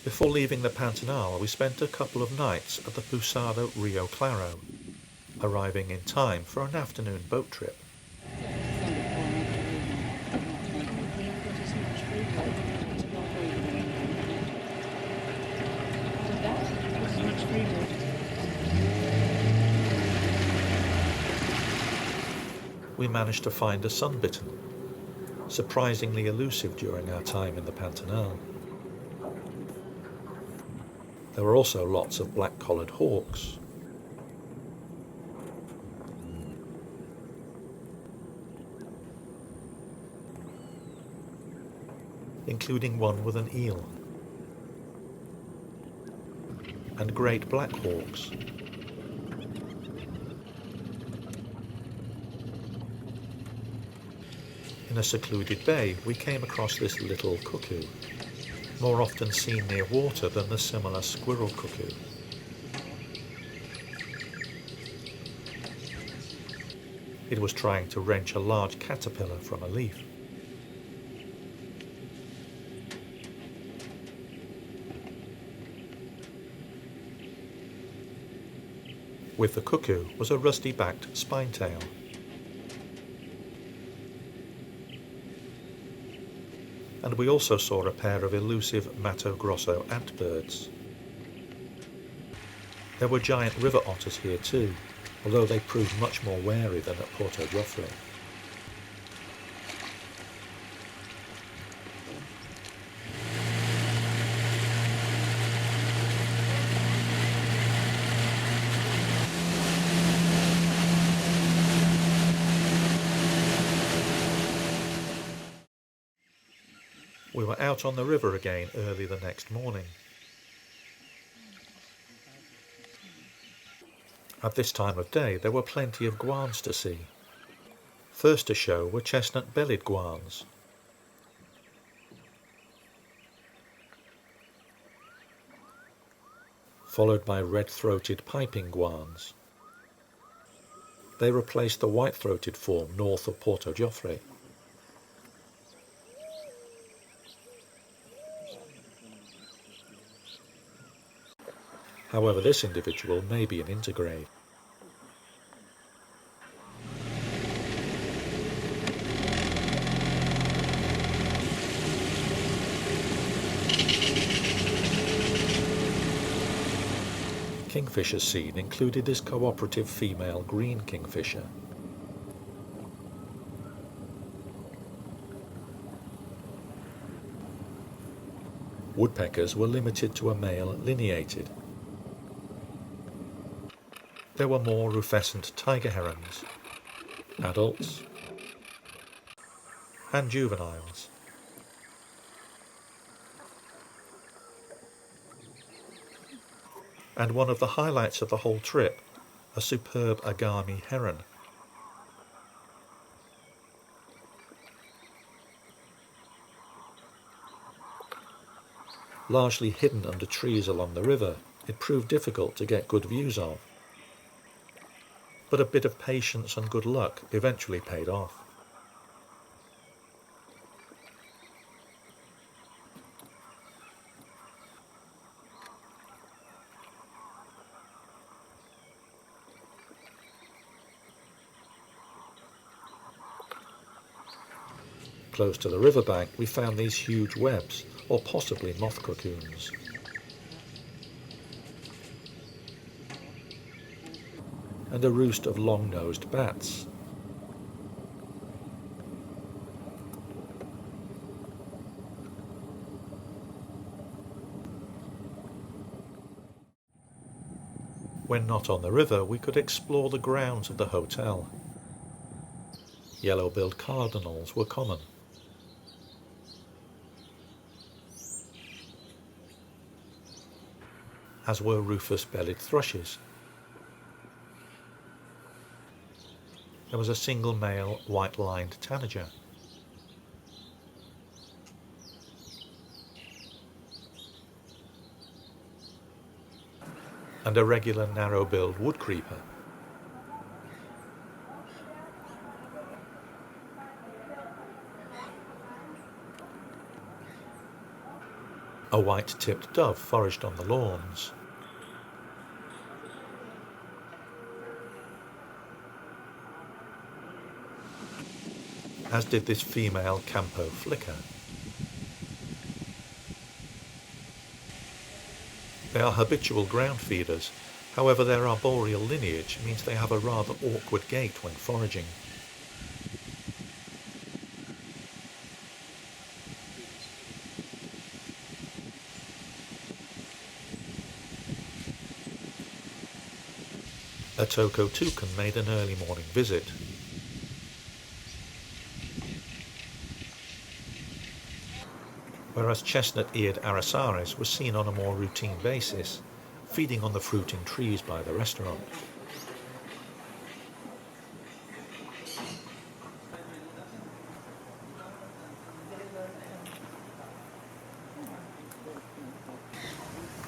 Before leaving the Pantanal, we spent a couple of nights at the Pousada Rio Claro, arriving in time for an afternoon boat trip. We managed to find a sunbittern, surprisingly elusive during our time in the Pantanal. There were also lots of black-collared hawks. Including one with an eel. And great black hawks. In a secluded bay, we came across this little cuckoo, more often seen near water than the similar squirrel cuckoo. It was trying to wrench a large caterpillar from a leaf. With the cuckoo was a rusty-backed spinetail. And we also saw a pair of elusive Mato Grosso antbirds. There were giant river otters here too, although they proved much more wary than at Porto Jofre. We were out on the river again early the next morning. At this time of day there were plenty of guans to see. First to show were chestnut-bellied guans. Followed by red-throated piping guans. They replaced the white-throated form north of Porto Jofre. However, this individual may be an intergrade. Kingfishers seen included this cooperative female green kingfisher. Woodpeckers were limited to a male lineated. There were more rufescent tiger herons, adults and juveniles. And one of the highlights of the whole trip, a superb agami heron. Largely hidden under trees along the river, it proved difficult to get good views of. But a bit of patience and good luck eventually paid off. Close to the riverbank we found these huge webs, or possibly moth cocoons. And a roost of long-nosed bats. When not on the river, we could explore the grounds of the hotel. Yellow-billed cardinals were common. As were rufous-bellied thrushes. There was a single male white-lined tanager. And a regular narrow-billed woodcreeper. A white-tipped dove foraged on the lawns. As did this female campo flicker. They are habitual ground feeders, however their arboreal lineage means they have a rather awkward gait when foraging. A toko toucan made an early morning visit. Whereas chestnut-eared arasares was seen on a more routine basis, feeding on the fruiting trees by the restaurant.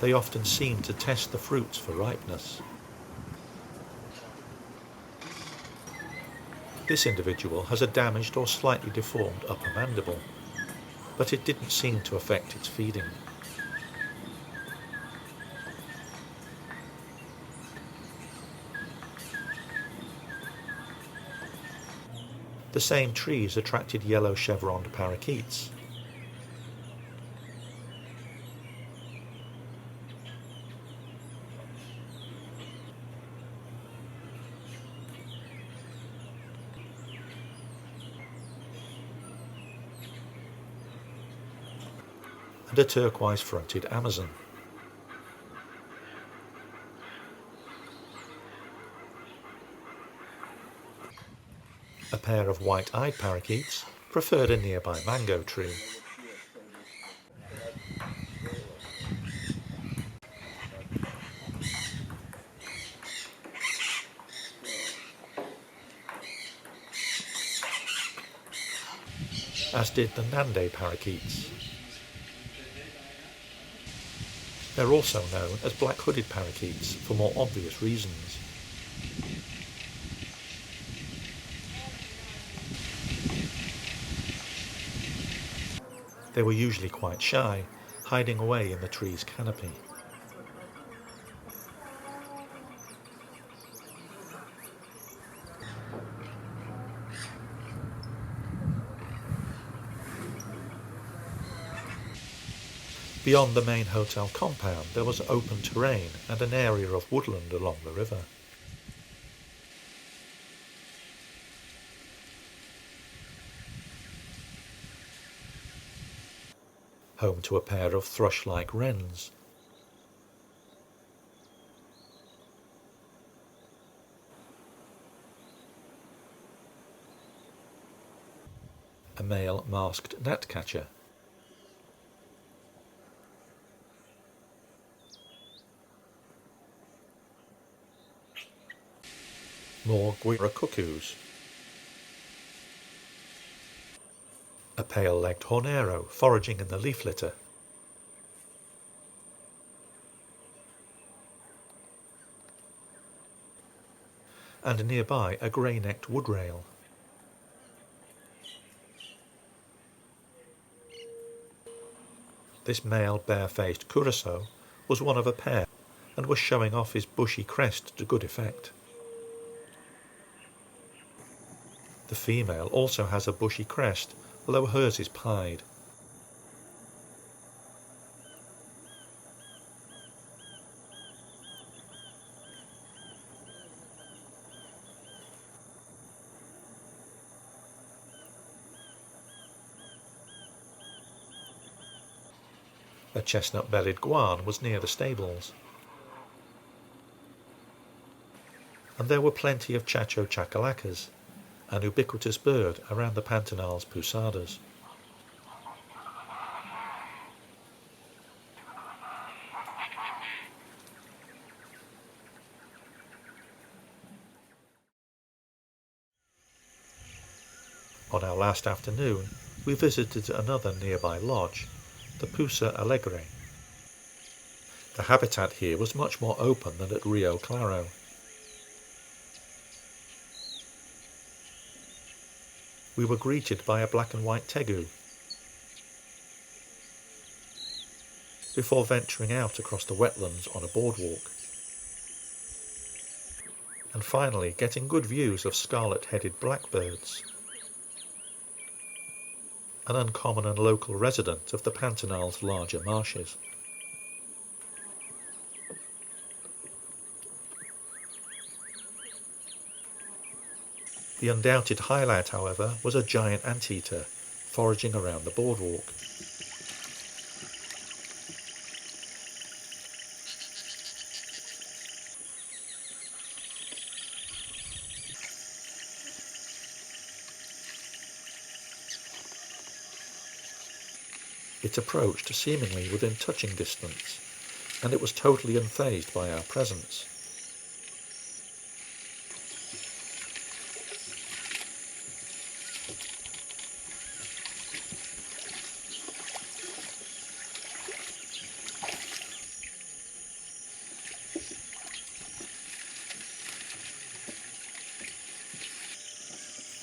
They often seem to test the fruits for ripeness. This individual has a damaged or slightly deformed upper mandible, but it didn't seem to affect its feeding. The same trees attracted yellow chevroned parakeets. And a turquoise-fronted Amazon. A pair of white-eyed parakeets preferred a nearby mango tree. As did the Nande parakeets. They're also known as black-hooded parakeets for more obvious reasons. They were usually quite shy, hiding away in the tree's canopy. Beyond the main hotel compound there was open terrain and an area of woodland along the river. Home to a pair of thrush-like wrens. A male masked gnatcatcher. More guira cuckoos. A pale-legged hornero foraging in the leaf litter. And nearby a grey-necked woodrail. This male bare-faced curassow was one of a pair and was showing off his bushy crest to good effect. The female also has a bushy crest, although hers is pied. A chestnut-bellied guan was near the stables. And there were plenty of chacho chacalacas, an ubiquitous bird around the Pantanal's Pousadas. On our last afternoon, we visited another nearby lodge, the Pouso Alegre. The habitat here was much more open than at Rio Claro. We were greeted by a black and white tegu. before venturing out across the wetlands on a boardwalk. And finally getting good views of scarlet-headed blackbirds, an uncommon and local resident of the Pantanal's larger marshes. The undoubted highlight, however, was a giant anteater foraging around the boardwalk. It approached seemingly within touching distance, and it was totally unfazed by our presence.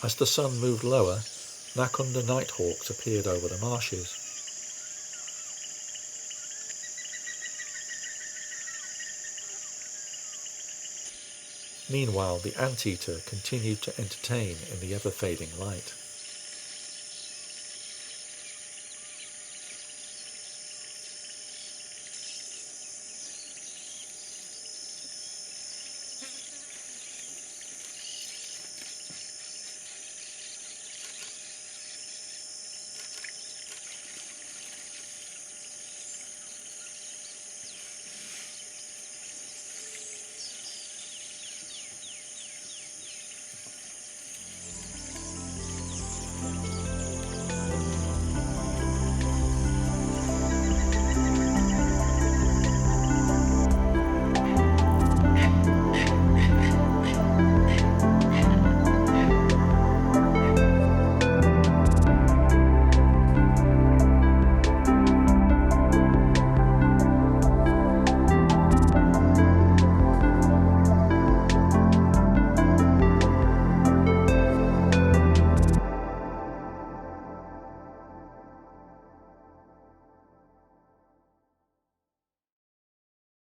As the sun moved lower, Nakunda nighthawks appeared over the marshes. Meanwhile, the anteater continued to entertain in the ever-fading light.